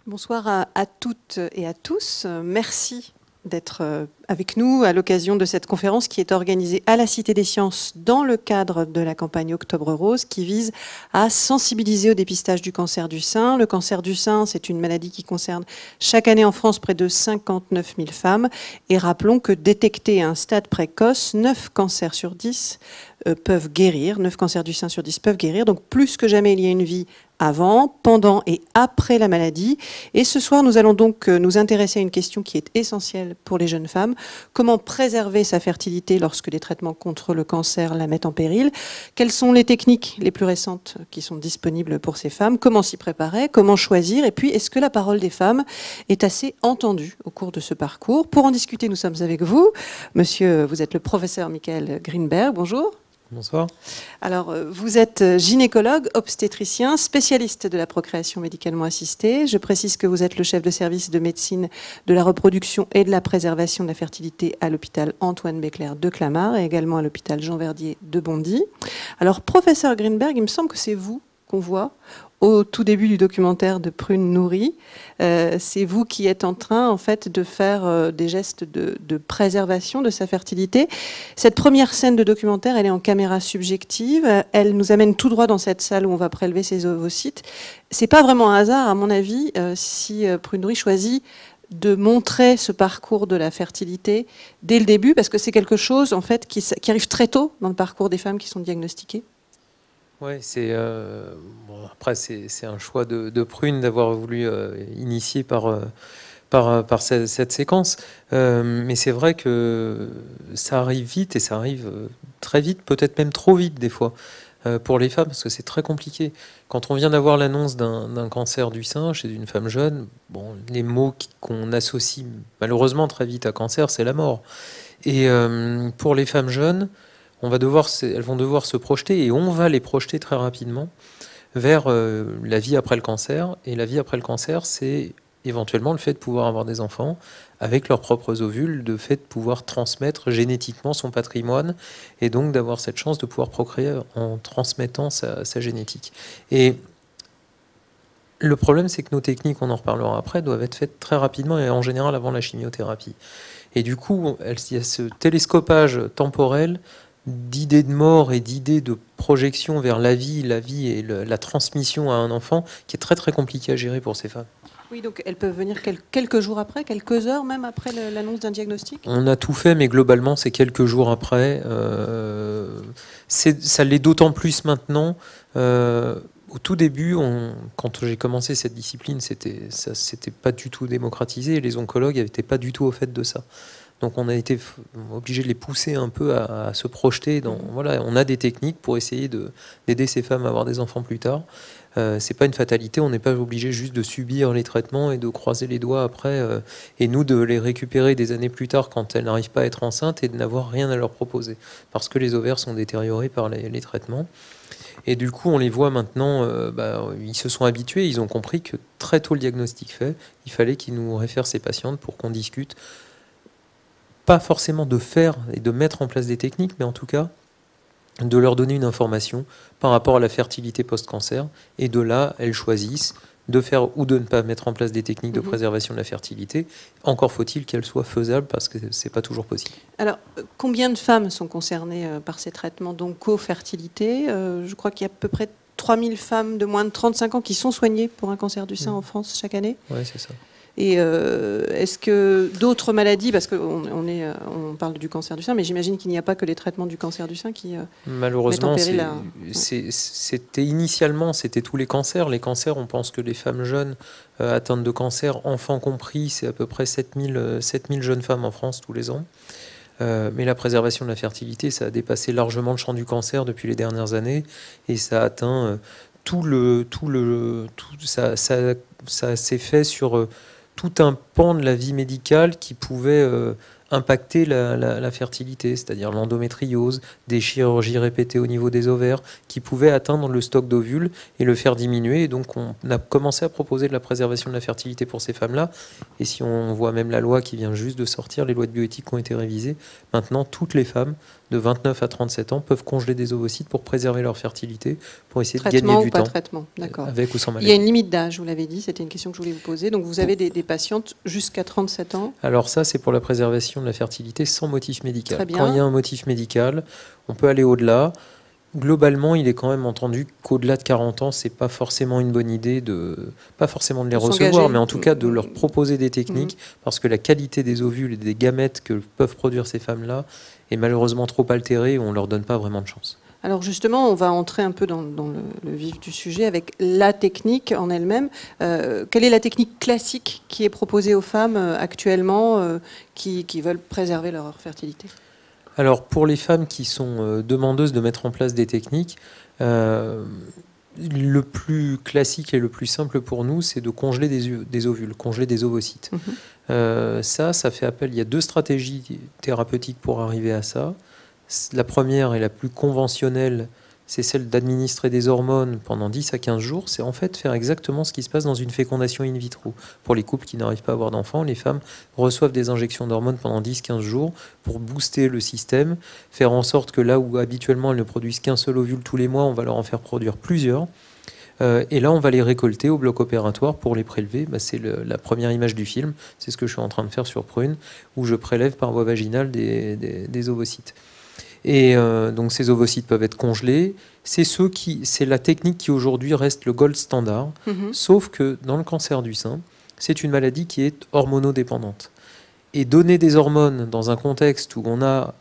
Bonsoir à toutes et à tous. Merci d'être avec nous à l'occasion de cette conférence qui est organisée à la Cité des Sciences dans le cadre de la campagne Octobre Rose qui vise à sensibiliser au dépistage du cancer du sein. Le cancer du sein, c'est une maladie qui concerne chaque année en France près de 59 000 femmes. Et rappelons que détectés à un stade précoce, 9 cancers sur 10 peuvent guérir, 9 cancers du sein sur 10 peuvent guérir. Donc plus que jamais, il y a une vie avant, pendant et après la maladie. Et ce soir, nous allons donc nous intéresser à une question qui est essentielle pour les jeunes femmes. Comment préserver sa fertilité lorsque les traitements contre le cancer la mettent en péril? Quelles sont les techniques les plus récentes qui sont disponibles pour ces femmes? Comment s'y préparer? Comment choisir? Et puis, est-ce que la parole des femmes est assez entendue au cours de ce parcours? Pour en discuter, nous sommes avec vous. Monsieur, vous êtes le professeur Michael Greenberg. Bonjour. Bonsoir. Alors, vous êtes gynécologue, obstétricien, spécialiste de la procréation médicalement assistée. Je précise que vous êtes le chef de service de médecine de la reproduction et de la préservation de la fertilité à l'hôpital Antoine Béclair de Clamart et également à l'hôpital Jean Verdier de Bondy. Alors, professeur Greenberg, il me semble que c'est vous qu'on voit au tout début du documentaire de Prune Nourrie. C'est vous qui êtes en train, en fait, de faire des gestes de préservation de sa fertilité. Cette première scène de documentaire, elle est en caméra subjective. Elle nous amène tout droit dans cette salle où on va prélever ses ovocytes. C'est pas vraiment un hasard, à mon avis, si Prune Nourrie choisit de montrer ce parcours de la fertilité dès le début, parce que c'est quelque chose, en fait, qui arrive très tôt dans le parcours des femmes qui sont diagnostiquées. Oui, bon, après c'est un choix de Prune d'avoir voulu initier par cette séquence, mais c'est vrai que ça arrive vite et ça arrive très vite, peut-être même trop vite des fois pour les femmes parce que c'est très compliqué. Quand on vient d'avoir l'annonce d'un cancer du sein chez une femme jeune, bon, les mots qu'on associe malheureusement très vite à cancer, c'est la mort. Et pour les femmes jeunes, elles vont devoir se projeter, et on va les projeter très rapidement vers la vie après le cancer. Et la vie après le cancer, c'est éventuellement le fait de pouvoir avoir des enfants avec leurs propres ovules, le fait de pouvoir transmettre génétiquement son patrimoine, et donc d'avoir cette chance de pouvoir procréer en transmettant sa génétique. Et le problème, c'est que nos techniques, on en reparlera après, doivent être faites très rapidement et en général avant la chimiothérapie. Et du coup, il y a ce télescopage temporel d'idées de mort et d'idées de projection vers la vie et la transmission à un enfant qui est très très compliqué à gérer pour ces femmes. Oui, donc elles peuvent venir quelques jours après, quelques heures même après l'annonce d'un diagnostic? On a tout fait, mais globalement, c'est quelques jours après. Ça l'est d'autant plus maintenant. Au tout début, quand j'ai commencé cette discipline, c'était pas du tout démocratisé et les oncologues n'étaient pas du tout au fait de ça. Donc on a été obligé de les pousser un peu à se projeter dans... Voilà, on a des techniques pour essayer d'aider ces femmes à avoir des enfants plus tard. C'est pas une fatalité, on n'est pas obligé juste de subir les traitements et de croiser les doigts après, et nous de les récupérer des années plus tard quand elles n'arrivent pas à être enceintes et de n'avoir rien à leur proposer, parce que les ovaires sont détériorés par les traitements. Et du coup, on les voit maintenant, ils se sont habitués, ils ont compris que très tôt le diagnostic fait, il fallait qu'ils nous réfèrent ces patientes pour qu'on discute, pas forcément de faire et de mettre en place des techniques, mais en tout cas de leur donner une information par rapport à la fertilité post-cancer. Et de là, elles choisissent de faire ou de ne pas mettre en place des techniques de préservation de la fertilité. Encore faut-il qu'elles soient faisables, parce que c'est pas toujours possible. Alors, combien de femmes sont concernées par ces traitements d'oncofertilité? Je crois qu'il y a à peu près 3000 femmes de moins de 35 ans qui sont soignées pour un cancer du sein en France chaque année. Oui, c'est ça. Et est-ce que d'autres maladies, parce qu'on parle du cancer du sein, mais j'imagine qu'il n'y a pas que les traitements du cancer du sein qui malheureusement, mettent en péril initialement, c'était tous les cancers. Les cancers, on pense que les femmes jeunes atteintes de cancer, enfants compris, c'est à peu près 7000 jeunes femmes en France tous les ans. Mais la préservation de la fertilité, ça a dépassé largement le champ du cancer depuis les dernières années, et ça a atteint ça s'est fait sur tout un pan de la vie médicale qui pouvait impacter la fertilité, c'est-à-dire l'endométriose, des chirurgies répétées au niveau des ovaires, qui pouvaient atteindre le stock d'ovules et le faire diminuer. Et donc on a commencé à proposer de la préservation de la fertilité pour ces femmes-là. Et si on voit même la loi qui vient juste de sortir, les lois de bioéthique qui ont été révisées, maintenant toutes les femmes de 29 à 37 ans peuvent congeler des ovocytes pour préserver leur fertilité, pour essayer de Traitement gagner ou du pas temps. traitement, d'accord. Avec ou sans Il y maladie. a une limite d'âge, vous l'avez dit, c'était une question que je voulais vous poser. Donc vous avez des patientes jusqu'à 37 ans. Alors ça, c'est pour la préservation de la fertilité sans motif médical. Très bien. Quand il y a un motif médical, on peut aller au-delà. Globalement, il est quand même entendu qu'au-delà de 40 ans, c'est pas forcément une bonne idée pas forcément de les recevoir, s'engager. mais en tout cas de leur proposer des techniques, parce que la qualité des ovules et des gamètes que peuvent produire ces femmes-là est malheureusement trop altérée et on leur donne pas vraiment de chance. Alors justement, on va entrer un peu dans le vif du sujet avec la technique en elle-même. Quelle est la technique classique qui est proposée aux femmes actuellement qui veulent préserver leur fertilité ? Alors, pour les femmes qui sont demandeuses de mettre en place des techniques, le plus classique et le plus simple pour nous, c'est de congeler des ovules, congeler des ovocytes. Ça fait appel. Il y a 2 stratégies thérapeutiques pour arriver à ça. La première et la plus conventionnelle, c'est celle d'administrer des hormones pendant 10 à 15 jours. C'est en fait faire exactement ce qui se passe dans une fécondation in vitro. Pour les couples qui n'arrivent pas à avoir d'enfants, les femmes reçoivent des injections d'hormones pendant 10-15 jours pour booster le système, faire en sorte que là où habituellement elles ne produisent qu'un seul ovule tous les mois, on va leur en faire produire plusieurs. Et là, on va les récolter au bloc opératoire pour les prélever. C'est la première image du film. C'est ce que je suis en train de faire sur Prune, où je prélève par voie vaginale des ovocytes. Et donc ces ovocytes peuvent être congelés. C'est la technique qui aujourd'hui reste le gold standard. Sauf que dans le cancer du sein, c'est une maladie qui est hormonodépendante. Et donner des hormones dans un contexte où on a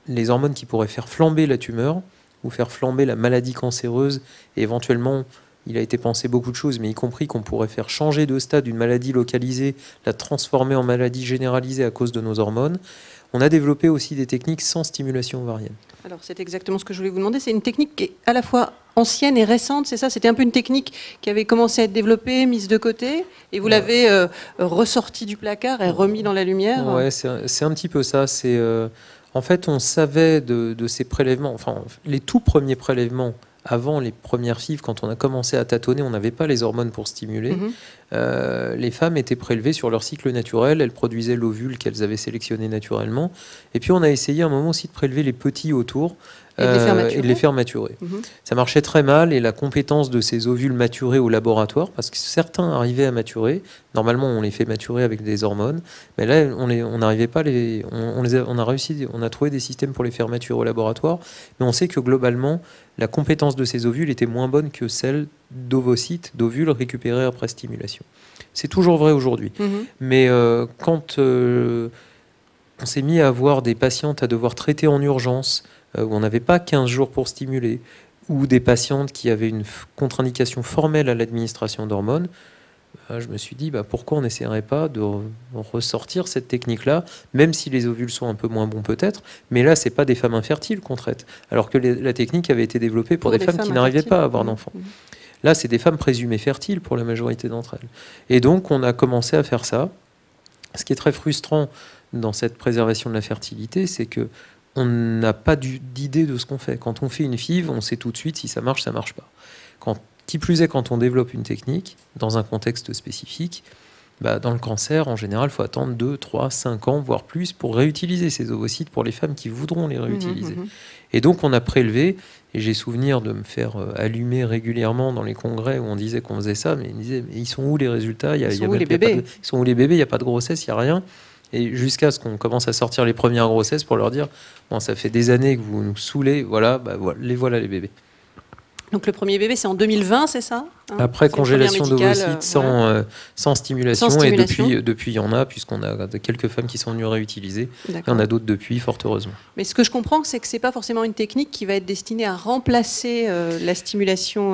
les hormones qui pourraient faire flamber la tumeur ou faire flamber la maladie cancéreuse, et éventuellement, il a été pensé beaucoup de choses, mais y compris qu'on pourrait faire changer de stade une maladie localisée, la transformer en maladie généralisée à cause de nos hormones. On a développé aussi des techniques sans stimulation ovarienne. Alors c'est exactement ce que je voulais vous demander. C'est une technique qui est à la fois ancienne et récente, c'est ça? C'était un peu une technique qui avait commencé à être développée, mise de côté, et vous l'avez ressortie du placard et remis dans la lumière. Ouais, c'est un petit peu ça. En fait, on savait de ces prélèvements, enfin les tout premiers prélèvements, avant les premières FIV, quand on a commencé à tâtonner, on n'avait pas les hormones pour stimuler. Les femmes étaient prélevées sur leur cycle naturel, elles produisaient l'ovule qu'elles avaient sélectionné naturellement. Et puis on a essayé à un moment aussi de prélever les petits autour et de les faire maturer. Ça marchait très mal, et la compétence de ces ovules maturés au laboratoire, parce que certains arrivaient à maturer, normalement on les fait maturer avec des hormones, mais là on n'arrivait pas on a trouvé des systèmes pour les faire maturer au laboratoire, mais on sait que globalement la compétence de ces ovules était moins bonne que celle d'ovocytes, d'ovules récupérés après stimulation. C'est toujours vrai aujourd'hui. Mais quand on s'est mis à avoir des patientes à devoir traiter en urgence, où on n'avait pas 15 jours pour stimuler, ou des patientes qui avaient une contre-indication formelle à l'administration d'hormones, je me suis dit, pourquoi on n'essaierait pas de ressortir cette technique-là, même si les ovules sont un peu moins bons peut-être, mais là, ce n'est pas des femmes infertiles qu'on traite, alors que la technique avait été développée pour des femmes qui n'arrivaient pas à avoir d'enfants. Là, c'est des femmes présumées fertiles pour la majorité d'entre elles. Et donc, on a commencé à faire ça. Ce qui est très frustrant dans cette préservation de la fertilité, c'est que on n'a pas d'idée de ce qu'on fait. Quand on fait une FIV, on sait tout de suite si ça marche pas. Qui plus est, quand on développe une technique dans un contexte spécifique, dans le cancer, en général, il faut attendre 2, 3, 5 ans, voire plus, pour réutiliser ces ovocytes pour les femmes qui voudront les réutiliser. Et donc, on a prélevé, et j'ai souvenir de me faire allumer régulièrement dans les congrès où on disait qu'on faisait ça, mais ils sont où les résultats? Ils sont où les bébés? Ils sont où les bébés? Il n'y a pas de grossesse, il n'y a rien. Et jusqu'à ce qu'on commence à sortir les premières grossesses pour leur dire, bon, ça fait des années que vous nous saoulez, voilà les bébés. Donc le premier bébé, c'est en 2020, c'est ça? Après congélation d'ovocytes sans stimulation. Et depuis, il y en a, puisqu'on a quelques femmes qui sont venues réutiliser. Il y en a d'autres depuis, fort heureusement. Mais ce que je comprends, c'est que ce n'est pas forcément une technique qui va être destinée à remplacer la stimulation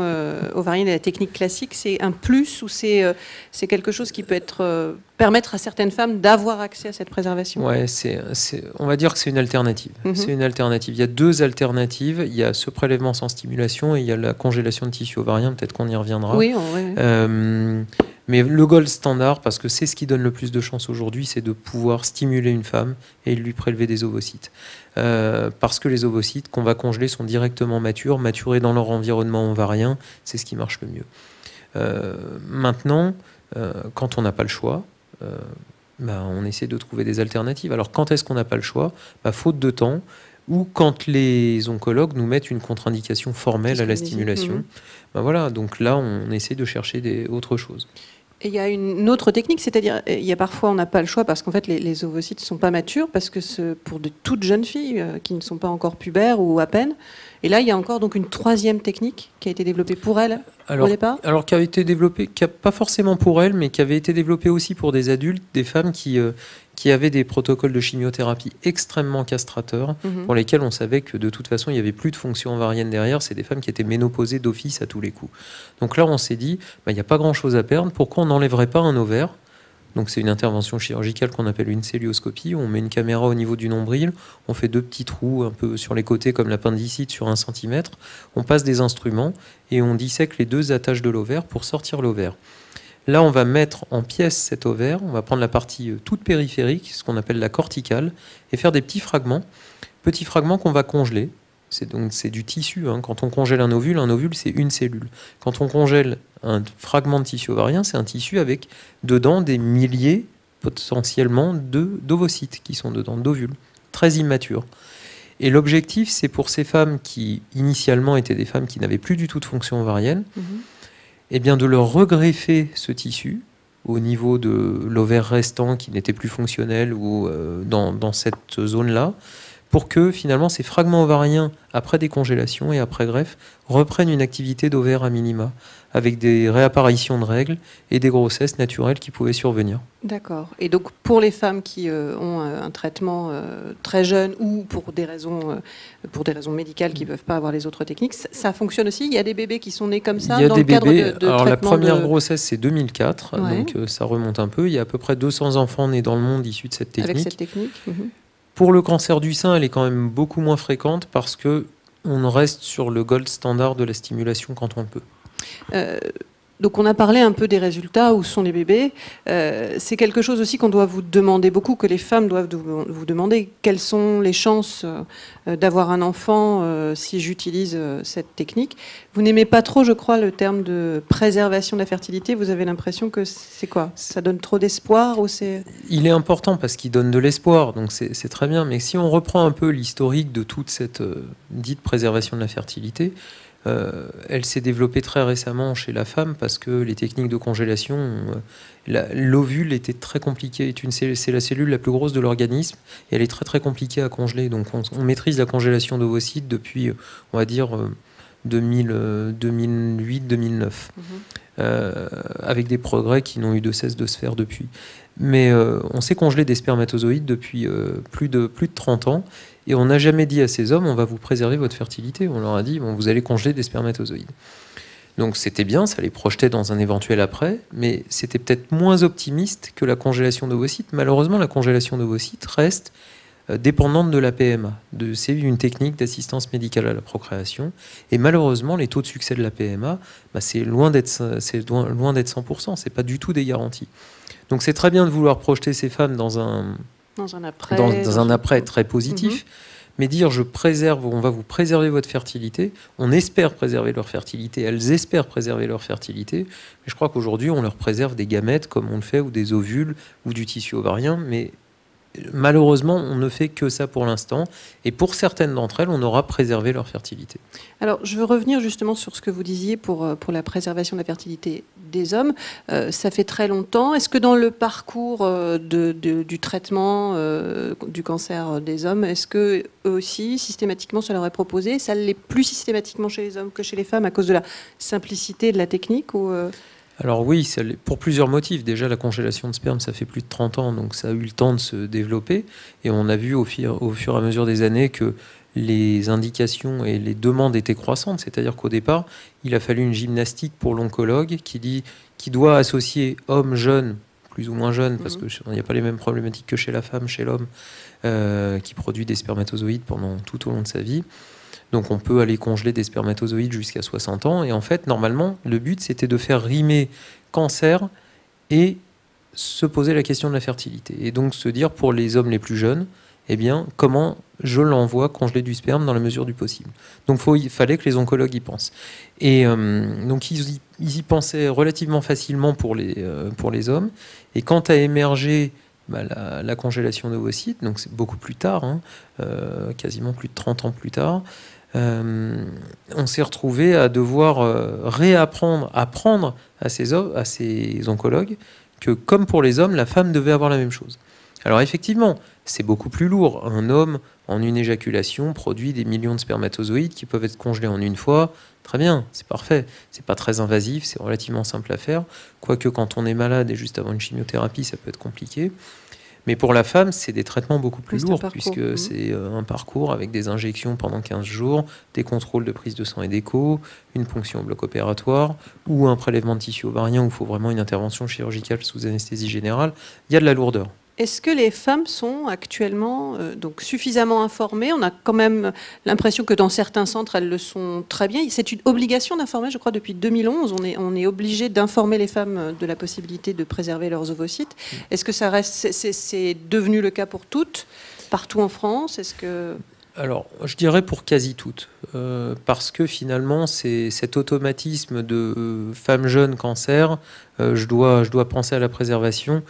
ovarienne et la technique classique. C'est un plus, ou c'est quelque chose qui peut permettre à certaines femmes d'avoir accès à cette préservation? Ouais, on va dire que c'est une alternative. C'est une alternative. Il y a 2 alternatives. Il y a ce prélèvement sans stimulation et il y a la congélation de tissu ovarien. Peut-être qu'on y reviendra. Oui. Mais le gold standard, parce que c'est ce qui donne le plus de chance aujourd'hui, c'est de pouvoir stimuler une femme et lui prélever des ovocytes. Parce que les ovocytes qu'on va congeler sont directement maturés dans leur environnement ovarien. C'est ce qui marche le mieux. Maintenant, quand on n'a pas le choix, on essaie de trouver des alternatives. Alors quand est-ce qu'on n'a pas le choix? Faute de temps, ou quand les oncologues nous mettent une contre-indication formelle à la stimulation. Ben voilà, donc là, on essaie de chercher autre chose. Et il y a une autre technique, c'est-à-dire, il y a parfois, on n'a pas le choix parce qu'en fait, les ovocytes ne sont pas matures, parce que pour de toutes jeunes filles qui ne sont pas encore pubères ou à peine. Et là, il y a encore donc une troisième technique qui a été développée pour elles au départ. Alors, qui a été développée, pas forcément pour elles, mais qui avait été développée aussi pour des adultes, des femmes qui avaient des protocoles de chimiothérapie extrêmement castrateurs, pour lesquels on savait que de toute façon, il n'y avait plus de fonction ovarienne derrière. C'est des femmes qui étaient ménopausées d'office à tous les coups. Donc là, on s'est dit, il n'y a pas grand-chose à perdre. Pourquoi on n'enlèverait pas un ovaire ? Donc c'est une intervention chirurgicale qu'on appelle une célioscopie. On met une caméra au niveau du nombril, on fait 2 petits trous un peu sur les côtés comme l'appendicite sur 1 cm. On passe des instruments et on dissèque les 2 attaches de l'ovaire pour sortir l'ovaire. Là, on va mettre en pièces cet ovaire, on va prendre la partie toute périphérique, ce qu'on appelle la corticale, et faire des petits fragments qu'on va congeler. C'est du tissu. Quand on congèle un ovule, c'est une cellule. Quand on congèle un fragment de tissu ovarien, c'est un tissu avec dedans des milliers, potentiellement, d'ovocytes qui sont dedans, d'ovules, très immatures. Et l'objectif, c'est pour ces femmes qui, initialement, étaient des femmes qui n'avaient plus du tout de fonction ovarienne, eh bien, de leur regreffer ce tissu au niveau de l'ovaire restant qui n'était plus fonctionnel ou dans cette zone-là, pour que finalement ces fragments ovariens, après décongélation et après greffe, reprennent une activité d'ovaire à minima, avec des réapparitions de règles et des grossesses naturelles qui pouvaient survenir. D'accord. Et donc pour les femmes qui ont un traitement très jeune ou pour des raisons médicales qui ne peuvent pas avoir les autres techniques, ça fonctionne aussi? Il y a des bébés qui sont nés comme ça dans le cadre de alors traitement la première grossesse, c'est 2004, donc ça remonte un peu. Il y a à peu près 200 enfants nés dans le monde issus de cette technique. Avec cette technique. Pour le cancer du sein, elle est quand même beaucoup moins fréquente parce qu'on reste sur le gold standard de la stimulation quand on le peut. Donc on a parlé un peu des résultats, où sont les bébés. C'est quelque chose aussi qu'on doit vous demander beaucoup, que les femmes doivent vous demander. Quelles sont les chances d'avoir un enfant si j'utilise cette technique? Vous n'aimez pas trop, je crois, le terme de préservation de la fertilité. Vous avez l'impression que c'est quoi? Ça donne trop d'espoir ou c'est... Il est important parce qu'il donne de l'espoir, donc c'est très bien. Mais si on reprend un peu l'historique de toute cette dite préservation de la fertilité, elle s'est développée très récemment chez la femme parce que les techniques de congélation, l'ovule était très compliqué. C'est la cellule la plus grosse de l'organisme et elle est très très compliquée à congeler. Donc on maîtrise la congélation d'ovocytes depuis, on va dire, 2008-2009, avec des progrès qui n'ont eu de cesse de se faire depuis. Mais on sait congeler des spermatozoïdes depuis plus de 30 ans. Et on n'a jamais dit à ces hommes, on va vous préserver votre fertilité. On leur a dit, bon, vous allez congeler des spermatozoïdes. Donc c'était bien, ça les projetait dans un éventuel après, mais c'était peut-être moins optimiste que la congélation d'ovocytes. Malheureusement, la congélation d'ovocytes reste dépendante de la PMA. C'est une technique d'assistance médicale à la procréation. Et malheureusement, les taux de succès de la PMA, c'est loin d'être 100%. C'est pas du tout des garanties. Donc c'est très bien de vouloir projeter ces femmes dans un après très positif, mais dire on va vous préserver votre fertilité, on espère préserver leur fertilité, elles espèrent préserver leur fertilité, mais je crois qu'aujourd'hui on leur préserve des gamètes comme on le fait, ou des ovules, ou du tissu ovarien, mais malheureusement, on ne fait que ça pour l'instant. Et pour certaines d'entre elles, on aura préservé leur fertilité. Alors, je veux revenir justement sur ce que vous disiez pour la préservation de la fertilité des hommes. Ça fait très longtemps. Est-ce que dans le parcours du traitement du cancer des hommes, est-ce que eux aussi, systématiquement, ça leur est proposé? Ça l'est plus systématiquement chez les hommes que chez les femmes à cause de la simplicité de la technique ou Alors oui, pour plusieurs motifs. Déjà, la congélation de sperme, ça fait plus de 30 ans, donc ça a eu le temps de se développer. Et on a vu au fur et à mesure des années que les indications et les demandes étaient croissantes. C'est-à-dire qu'au départ, il a fallu une gymnastique pour l'oncologue qui doit associer hommes jeunes, plus ou moins jeunes, parce qu'il n'y a pas les mêmes problématiques que chez la femme, chez l'homme, qui produit des spermatozoïdes pendant tout au long de sa vie. Donc on peut aller congeler des spermatozoïdes jusqu'à 60 ans. Et en fait, normalement, le but, c'était de faire rimer cancer et se poser la question de la fertilité. Et donc se dire, pour les hommes les plus jeunes, eh bien, comment je l'envoie congeler du sperme dans la mesure du possible. Donc il fallait que les oncologues y pensent. Et donc ils y pensaient relativement facilement pour les hommes. Et quand a émergé la congélation d'ovocytes, donc c'est beaucoup plus tard, hein, quasiment plus de 30 ans plus tard. On s'est retrouvé à devoir apprendre à ces oncologues que, comme pour les hommes, la femme devait avoir la même chose. Alors effectivement, c'est beaucoup plus lourd. Un homme, en une éjaculation, produit des millions de spermatozoïdes qui peuvent être congelés en une fois. Très bien, c'est parfait. C'est pas très invasif, c'est relativement simple à faire. Quoique quand on est malade et juste avant une chimiothérapie, ça peut être compliqué. Mais pour la femme, c'est des traitements beaucoup plus lourds, puisque c'est un parcours avec des injections pendant 15 jours, des contrôles de prise de sang et d'écho, une ponction au bloc opératoire, ou un prélèvement de tissu ovarien où il faut vraiment une intervention chirurgicale sous anesthésie générale. Il y a de la lourdeur. Est-ce que les femmes sont actuellement donc suffisamment informées? On a quand même l'impression que dans certains centres, elles le sont très bien. C'est une obligation d'informer, je crois, depuis 2011. On est obligé d'informer les femmes de la possibilité de préserver leurs ovocytes. Est-ce que ça reste, c'est devenu le cas pour toutes, partout en France? Est-ce que... Alors, je dirais pour quasi toutes, parce que finalement, c'est cet automatisme de femme jeune cancer, je dois penser à la préservation.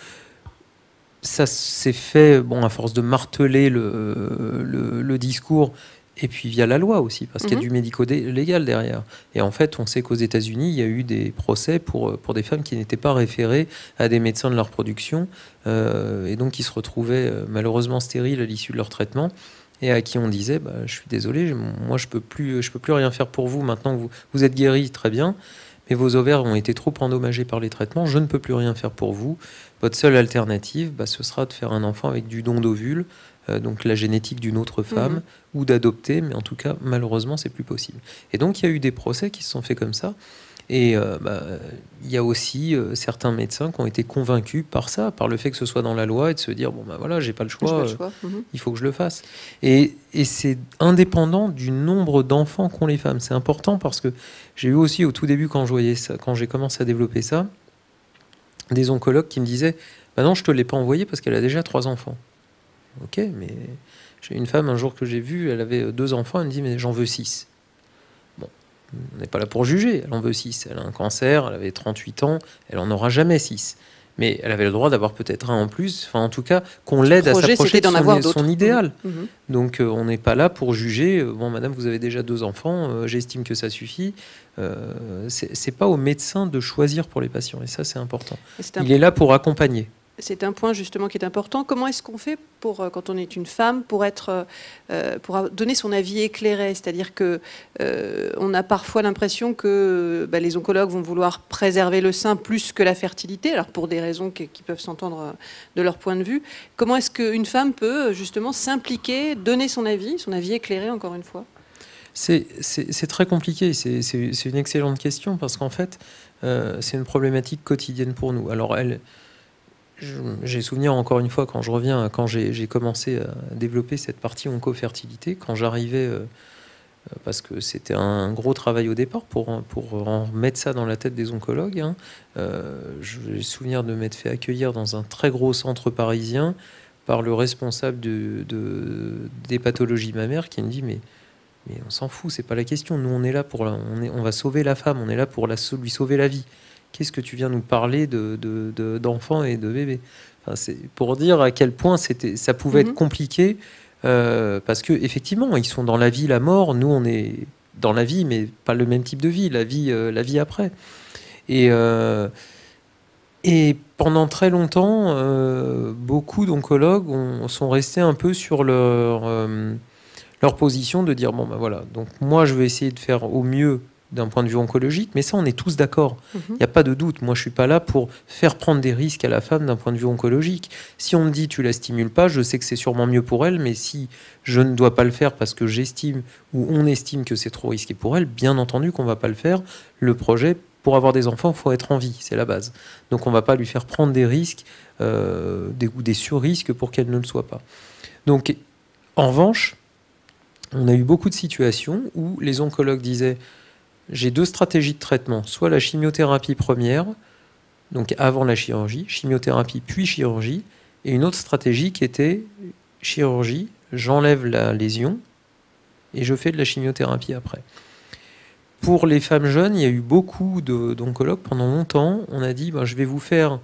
Ça s'est fait, à force de marteler le discours, et puis via la loi aussi, parce qu'il y a du médico-légal derrière. Et en fait, on sait qu'aux États-Unis, il y a eu des procès pour des femmes qui n'étaient pas référées à des médecins de leur production, et donc qui se retrouvaient malheureusement stériles à l'issue de leur traitement, et à qui on disait, je suis désolé, moi je peux plus rien faire pour vous, maintenant que vous êtes guéri, très bien, mais vos ovaires ont été trop endommagés par les traitements, je ne peux plus rien faire pour vous. Votre seule alternative, ce sera de faire un enfant avec du don d'ovule, donc la génétique d'une autre femme, ou d'adopter, mais en tout cas, malheureusement, c'est plus possible. Et donc, il y a eu des procès qui se sont faits comme ça. Et il y a aussi certains médecins qui ont été convaincus par ça, par le fait que ce soit dans la loi, et de se dire, voilà, j'ai pas le choix, il faut que je le fasse. Et c'est indépendant du nombre d'enfants qu'ont les femmes. C'est important parce que j'ai eu aussi, au tout début, quand je voyais ça, quand j'ai commencé à développer ça, des oncologues qui me disaient, non, je te l'ai pas envoyé parce qu'elle a déjà 3 enfants. Ok, mais j'ai une femme un jour que j'ai vue, elle avait 2 enfants, elle me dit, mais j'en veux 6. Bon, on n'est pas là pour juger, elle en veut 6. Elle a un cancer, elle avait 38 ans, elle en aura jamais 6. Mais elle avait le droit d'avoir peut-être un en plus, enfin en tout cas qu'on l'aide à s'approcher de son idéal. Donc on n'est pas là pour juger, madame, vous avez déjà 2 enfants, j'estime que ça suffit. C'est pas au médecin de choisir pour les patients, et ça c'est important. Il est là pour accompagner. C'est un point justement qui est important. Comment est-ce qu'on fait pour, quand on est une femme, pour donner son avis éclairé? C'est-à-dire que on a parfois l'impression que les oncologues vont vouloir préserver le sein plus que la fertilité, alors pour des raisons qui peuvent s'entendre de leur point de vue. Comment est-ce qu'une femme peut justement s'impliquer, donner son avis éclairé encore une fois? C'est très compliqué. C'est une excellente question parce qu'en fait, c'est une problématique quotidienne pour nous. Alors j'ai souvenir encore une fois quand j'ai commencé à développer cette partie oncofertilité, quand j'arrivais, parce que c'était un gros travail au départ pour en mettre ça dans la tête des oncologues. J'ai souvenir de m'être fait accueillir dans un très gros centre parisien par le responsable des pathologies mammaires qui me dit mais on s'en fout, c'est pas la question. Nous on est là on va sauver la femme, on est là pour lui sauver la vie. Qu'est-ce que tu viens nous parler d'enfants et de bébés? C'est pour dire à quel point ça pouvait être compliqué, parce que effectivement, ils sont dans la vie, la mort. Nous, on est dans la vie, mais pas le même type de vie, la vie après. Et pendant très longtemps, beaucoup d'oncologues sont restés un peu sur leur position de dire voilà. Donc moi, je vais essayer de faire au mieux d'un point de vue oncologique, mais ça, on est tous d'accord. Il n'y a pas de doute. Moi, je ne suis pas là pour faire prendre des risques à la femme d'un point de vue oncologique. Si on me dit tu la stimules pas, je sais que c'est sûrement mieux pour elle, mais si je ne dois pas le faire parce que j'estime ou on estime que c'est trop risqué pour elle, bien entendu qu'on ne va pas le faire. Le projet, pour avoir des enfants, il faut être en vie, c'est la base. Donc on ne va pas lui faire prendre des risques, des sur-risques pour qu'elle ne le soit pas. Donc, en revanche, on a eu beaucoup de situations où les oncologues disaient j'ai 2 stratégies de traitement, soit la chimiothérapie première, donc avant la chirurgie, chimiothérapie puis chirurgie, et une autre stratégie qui était chirurgie, j'enlève la lésion et je fais de la chimiothérapie après. Pour les femmes jeunes, il y a eu beaucoup d'oncologues pendant longtemps. On a dit je vais vous faire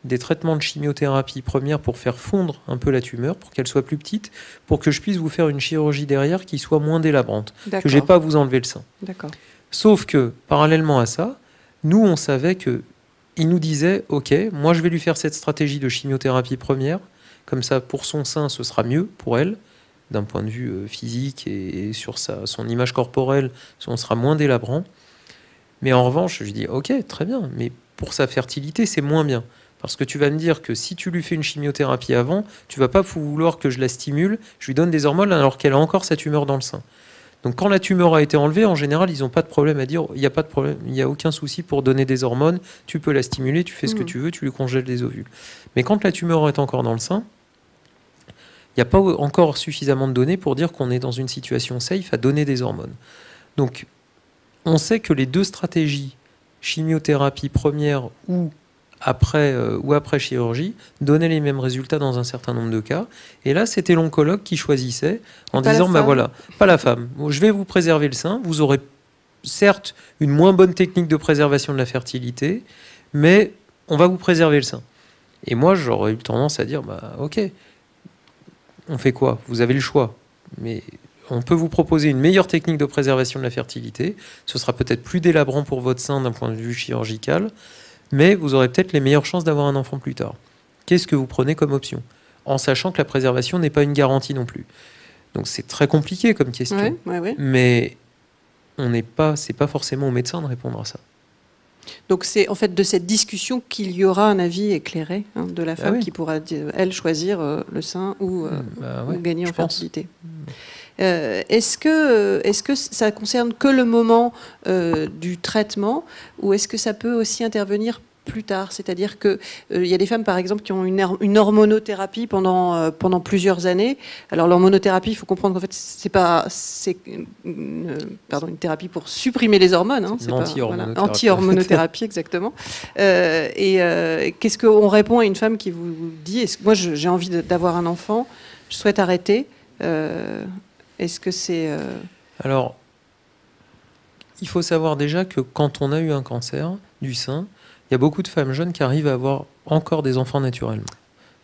des traitements de chimiothérapie première pour faire fondre un peu la tumeur, pour qu'elle soit plus petite, pour que je puisse vous faire une chirurgie derrière qui soit moins délabrante, que j'ai pas à vous enlever le sein. D'accord. Sauf que, parallèlement à ça, nous, on savait que il nous disait, OK, moi, je vais lui faire cette stratégie de chimiothérapie première, comme ça, pour son sein, ce sera mieux pour elle, d'un point de vue physique et sur son image corporelle, on sera moins délabrant. Mais en revanche, je dis, OK, très bien, mais pour sa fertilité, c'est moins bien. Parce que tu vas me dire que si tu lui fais une chimiothérapie avant, tu vas pas vouloir que je la stimule, je lui donne des hormones alors qu'elle a encore sa tumeur dans le sein. Donc quand la tumeur a été enlevée, en général, ils n'ont pas de problème à dire, il n'y a pas de problème, il n'y a aucun souci pour donner des hormones, tu peux la stimuler, tu fais ce que tu veux, tu lui congèles des ovules. Mais quand la tumeur est encore dans le sein, il n'y a pas encore suffisamment de données pour dire qu'on est dans une situation safe à donner des hormones. Donc on sait que les deux stratégies, chimiothérapie première ou après chirurgie, donnaient les mêmes résultats dans un certain nombre de cas. Et là, c'était l'oncologue qui choisissait en disant, bah voilà, pas la femme, je vais vous préserver le sein, vous aurez certes une moins bonne technique de préservation de la fertilité, mais on va vous préserver le sein. Et moi, j'aurais eu tendance à dire, bah ok, on fait quoi? Vous avez le choix, mais on peut vous proposer une meilleure technique de préservation de la fertilité, ce sera peut-être plus délabrant pour votre sein d'un point de vue chirurgical, mais vous aurez peut-être les meilleures chances d'avoir un enfant plus tard. Qu'est-ce que vous prenez comme option? En sachant que la préservation n'est pas une garantie non plus. Donc c'est très compliqué comme question. Ouais. Mais c'est pas forcément au médecin de répondre à ça. Donc c'est en fait de cette discussion qu'il y aura un avis éclairé de la femme qui pourra, elle, choisir le sein ou gagner en fertilité. Est-ce que ça concerne que le moment du traitement ou est-ce que ça peut aussi intervenir plus tard? C'est-à-dire qu'il y a des femmes, par exemple, qui ont une hormonothérapie pendant plusieurs années. Alors l'hormonothérapie, il faut comprendre qu'en fait, c'est une thérapie pour supprimer les hormones. Hein, c'est anti-hormonothérapie, exactement. Qu'est-ce qu'on répond à une femme qui vous dit, moi j'ai envie d'avoir un enfant, je souhaite arrêter, est-ce que c'est... Alors, il faut savoir déjà que quand on a eu un cancer du sein, il y a beaucoup de femmes jeunes qui arrivent à avoir encore des enfants naturellement.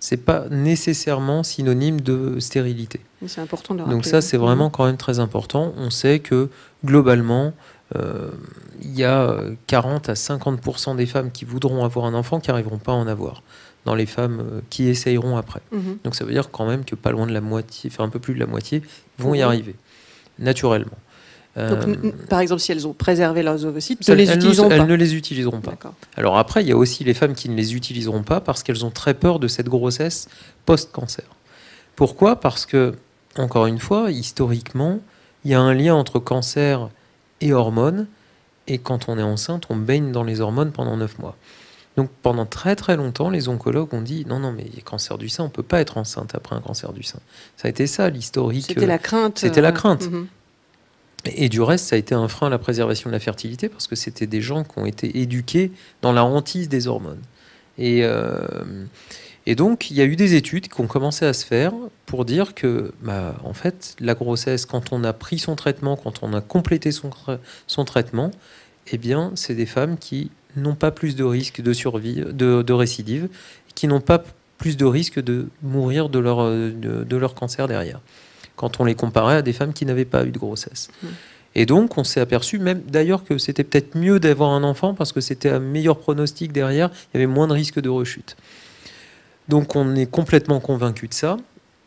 Ce n'est pas nécessairement synonyme de stérilité. C'est important de rappeler. Donc ça, c'est vraiment quand même très important. On sait que globalement, il y a 40 à 50% des femmes qui voudront avoir un enfant qui n'arriveront pas à en avoir, dans les femmes qui essayeront après. Donc ça veut dire quand même que pas loin de la moitié, enfin un peu plus de la moitié, vont y arriver, naturellement. Donc, par exemple, si elles ont préservé leurs ovocytes, elles ne les utiliseront pas. Alors après, il y a aussi les femmes qui ne les utiliseront pas parce qu'elles ont très peur de cette grossesse post-cancer. Pourquoi? Parce que, encore une fois, historiquement, il y a un lien entre cancer et hormones, et quand on est enceinte, on baigne dans les hormones pendant 9 mois. Donc pendant très très longtemps, les oncologues ont dit non, mais cancer du sein, on ne peut pas être enceinte après un cancer du sein. Ça a été ça l'historique. C'était la crainte. C'était la crainte. Et du reste, ça a été un frein à la préservation de la fertilité parce que c'était des gens qui ont été éduqués dans la hantise des hormones. Et donc, il y a eu des études qui ont commencé à se faire pour dire que, en fait, la grossesse, quand on a pris son traitement, quand on a complété son traitement, eh bien, c'est des femmes qui n'ont pas plus de risque de survie, de récidive, qui n'ont pas plus de risque de mourir de leur cancer derrière, quand on les comparait à des femmes qui n'avaient pas eu de grossesse. Et donc, on s'est aperçu, même d'ailleurs, que c'était peut-être mieux d'avoir un enfant parce que c'était un meilleur pronostic derrière, il y avait moins de risque de rechute. Donc, on est complètement convaincu de ça.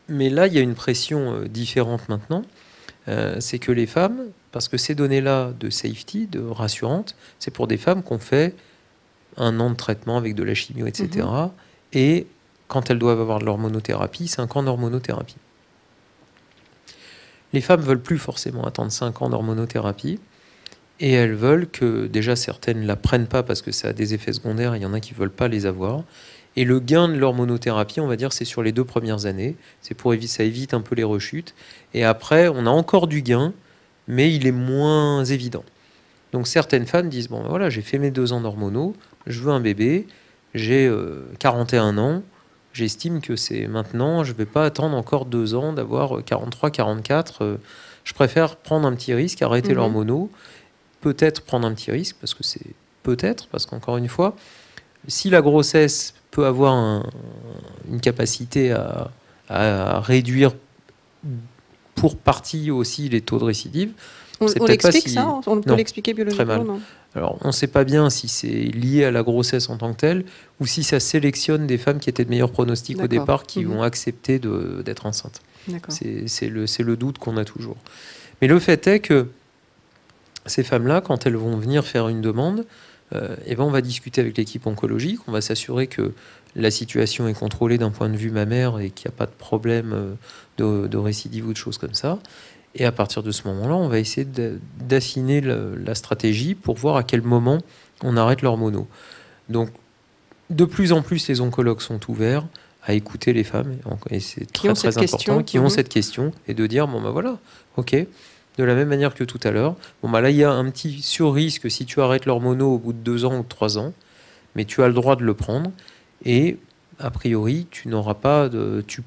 Mais là, il y a une pression différente maintenant. C'est que les femmes, parce que ces données-là de safety, de rassurantes, c'est pour des femmes qui ont fait 1 an de traitement avec de la chimio, etc. Et quand elles doivent avoir de l'hormonothérapie, 5 ans d'hormonothérapie. Les femmes veulent plus forcément attendre 5 ans d'hormonothérapie et elles veulent que, déjà certaines ne la prennent pas parce que ça a des effets secondaires, il y en a qui ne veulent pas les avoir. Et le gain de l'hormonothérapie, on va dire, c'est sur les 2 premières années. C'est pour ça évite un peu les rechutes. Et après, on a encore du gain, mais il est moins évident. Donc certaines femmes disent, bon voilà, j'ai fait mes 2 ans d'hormono, je veux un bébé, j'ai 41 ans, j'estime que c'est maintenant, je ne vais pas attendre encore 2 ans d'avoir 43, 44. Je préfère prendre un petit risque, arrêter l'hormono, peut-être prendre un petit risque, parce qu'encore une fois, si la grossesse peut avoir une capacité à réduire pour partie aussi les taux de récidive. On l'explique ça? On peut l'expliquer biologiquement? Très mal. Non. Alors, on ne sait pas bien si c'est lié à la grossesse en tant que telle ou si ça sélectionne des femmes qui étaient de meilleurs pronostics au départ qui vont accepter d'être enceintes. C'est le doute qu'on a toujours. Mais le fait est que ces femmes-là, quand elles vont venir faire une demande, on va discuter avec l'équipe oncologique, on va s'assurer que la situation est contrôlée d'un point de vue mammaire et qu'il n'y a pas de problème de récidive ou de choses comme ça. Et à partir de ce moment-là, on va essayer d'affiner la stratégie pour voir à quel moment on arrête l'hormono. Donc, de plus en plus, les oncologues sont ouverts à écouter les femmes, et c'est très important, qui ont cette question, et de dire, bon ben voilà, ok, de la même manière que tout à l'heure, bon ben là, il y a un petit sur-risque si tu arrêtes l'hormono au bout de 2 ans ou de 3 ans, mais tu as le droit de le prendre, et a priori, tu n'auras pas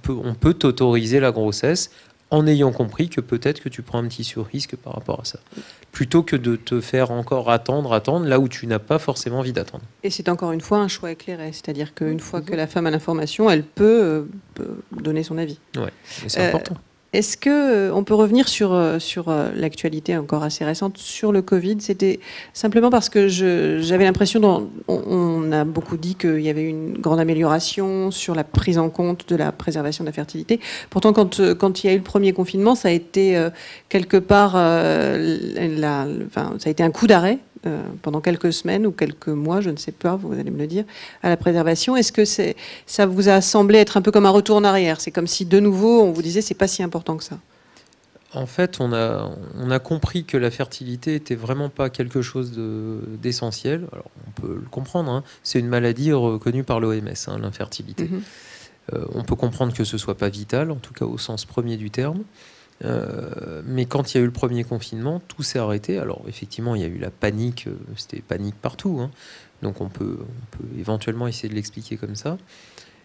on peut t'autoriser la grossesse en ayant compris que peut-être que tu prends un petit sur-risque par rapport à ça. Plutôt que de te faire encore attendre, là où tu n'as pas forcément envie d'attendre. Et c'est encore une fois un choix éclairé, c'est-à-dire qu'une fois que la femme a l'information, elle peut donner son avis. Oui, c'est important. Est-ce qu'on peut revenir sur l'actualité encore assez récente, sur le Covid? C'était simplement parce que j'avais l'impression, on a beaucoup dit qu'il y avait une grande amélioration sur la prise en compte de la préservation de la fertilité. Pourtant, quand il y a eu le premier confinement, ça a été quelque part, ça a été un coup d'arrêt pendant quelques semaines ou quelques mois, je ne sais pas, vous allez me le dire, à la préservation. Est-ce que ça vous a semblé être un peu comme un retour en arrière? C'est comme si de nouveau on vous disait c'est pas si important que ça. En fait, on a compris que la fertilité était vraiment pas quelque chose d'essentiel. Alors on peut le comprendre, hein. C'est une maladie reconnue par l'OMS, hein, l'infertilité. On peut comprendre que ce soit pas vital, en tout cas au sens premier du terme. Mais quand il y a eu le premier confinement, tout s'est arrêté. Alors effectivement, il y a eu la panique, c'était panique partout, hein. Donc on peut éventuellement essayer de l'expliquer comme ça.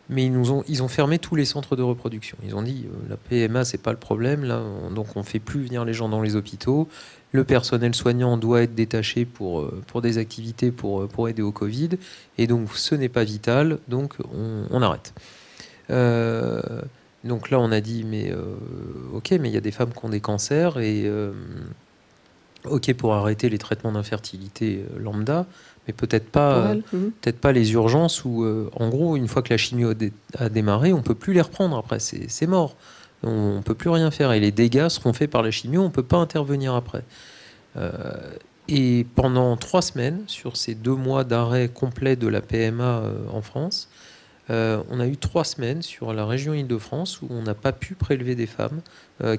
Mais ils ont fermé tous les centres de reproduction. Ils ont dit la PMA, c'est pas le problème, là, donc on fait plus venir les gens dans les hôpitaux. Le personnel soignant doit être détaché pour des activités pour aider au Covid. Et donc ce n'est pas vital, donc on arrête. Donc là, on a dit, mais ok, mais il y a des femmes qui ont des cancers, et ok pour arrêter les traitements d'infertilité lambda, mais peut-être pas les urgences où, en gros, une fois que la chimio a démarré, on ne peut plus les reprendre après, c'est mort. On ne peut plus rien faire, et les dégâts seront faits par la chimio, on ne peut pas intervenir après. Et pendant 3 semaines, sur ces 2 mois d'arrêt complet de la PMA en France, on a eu 3 semaines sur la région Île-de-France où on n'a pas pu prélever des femmes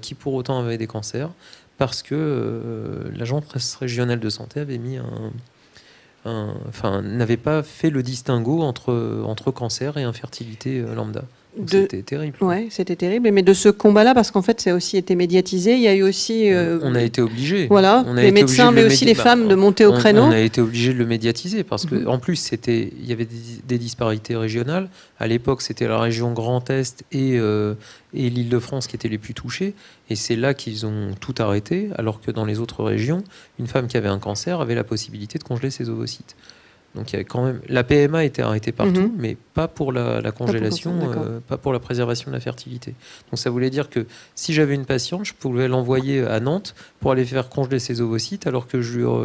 qui pour autant avaient des cancers, parce que l'agence régionale de santé avait mis n'avait pas fait le distinguo entre cancer et infertilité lambda. C'était terrible. Ouais, c'était terrible. Mais de ce combat-là, parce qu'en fait, ça a aussi été médiatisé. Il y a eu aussi. On a été obligés. Voilà, les médecins, mais aussi les femmes, de monter au créneau. On a été obligés de le médiatiser parce que, en plus, il y avait des disparités régionales. À l'époque, c'était la région Grand Est et l'Île-de-France qui étaient les plus touchées. Et c'est là qu'ils ont tout arrêté, alors que dans les autres régions, une femme qui avait un cancer avait la possibilité de congeler ses ovocytes. Donc il y avait quand même, la PMA était arrêtée partout, mais pas pour la congélation, pas pour la préservation de la fertilité. Donc ça voulait dire que si j'avais une patiente, je pouvais l'envoyer à Nantes pour aller faire congeler ses ovocytes, alors que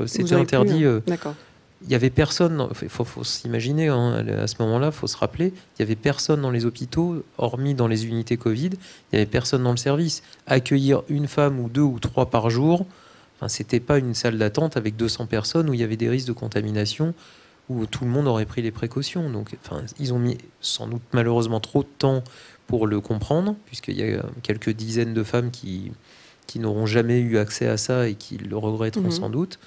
c'était interdit. Il n'y avait personne, il faut s'imaginer, hein, à ce moment-là, il faut se rappeler, il n'y avait personne dans les hôpitaux, hormis dans les unités Covid, il n'y avait personne dans le service. Accueillir une femme ou 2 ou 3 par jour, c'était pas une salle d'attente avec 200 personnes où il y avait des risques de contamination, où tout le monde aurait pris les précautions. Donc, ils ont mis sans doute malheureusement trop de temps pour le comprendre, puisqu'il y a quelques dizaines de femmes qui n'auront jamais eu accès à ça et qui le regretteront sans doute.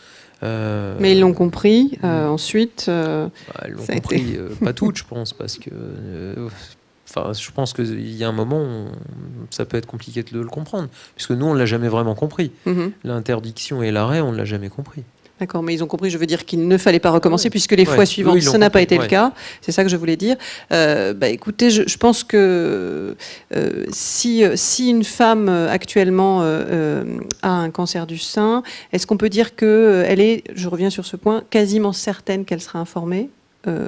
Mais ils l'ont compris ensuite. Ils l'ont compris, pas toutes, je pense, parce que je pense qu'il y a un moment où ça peut être compliqué de le comprendre, puisque nous, on ne l'a jamais vraiment compris. L'interdiction et l'arrêt, on ne l'a jamais compris. D'accord, mais ils ont compris, je veux dire qu'il ne fallait pas recommencer, puisque les fois suivantes, ça n'a pas été le cas. C'est ça que je voulais dire. Écoutez, je pense que si une femme actuellement a un cancer du sein, est-ce qu'on peut dire qu'elle est, je reviens sur ce point, quasiment certaine qu'elle sera informée?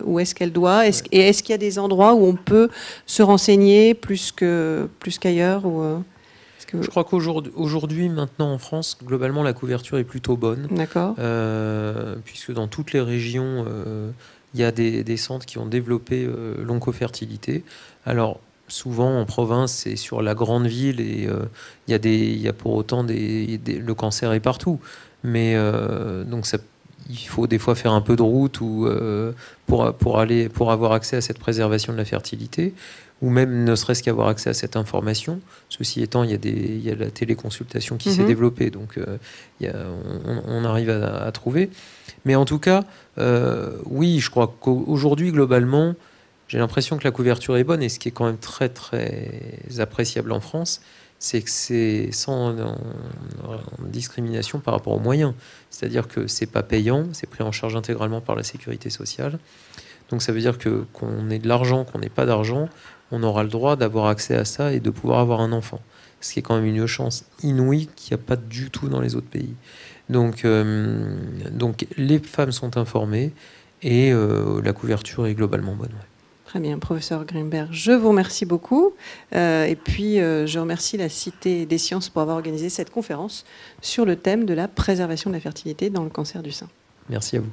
où est-ce qu'elle doit, et est-ce qu'il y a des endroits où on peut se renseigner plus qu'ailleurs Je crois qu'aujourd'hui, maintenant en France, globalement, la couverture est plutôt bonne. D'accord. Puisque dans toutes les régions, il y a des centres qui ont développé l'oncofertilité. Alors, souvent en province, c'est sur la grande ville et il y a pour autant le cancer est partout. Mais donc il faut des fois faire un peu de route pour avoir accès à cette préservation de la fertilité, ou même ne serait-ce qu'avoir accès à cette information. Ceci étant, il y a la téléconsultation qui s'est développée, donc on arrive à trouver. Mais en tout cas, oui, je crois qu'aujourd'hui, globalement, j'ai l'impression que la couverture est bonne, et ce qui est quand même très, très appréciable en France, c'est que c'est sans discrimination par rapport aux moyens. C'est-à-dire que c'est pas payant, c'est pris en charge intégralement par la sécurité sociale. Donc ça veut dire que qu'on ait de l'argent, qu'on n'ait pas d'argent, on aura le droit d'avoir accès à ça et de pouvoir avoir un enfant. Ce qui est quand même une chance inouïe qu'il n'y a pas du tout dans les autres pays. Donc les femmes sont informées et la couverture est globalement bonne. Ouais. Très bien, professeur Grimberg, je vous remercie beaucoup. Et puis, je remercie la Cité des Sciences pour avoir organisé cette conférence sur le thème de la préservation de la fertilité dans le cancer du sein. Merci à vous.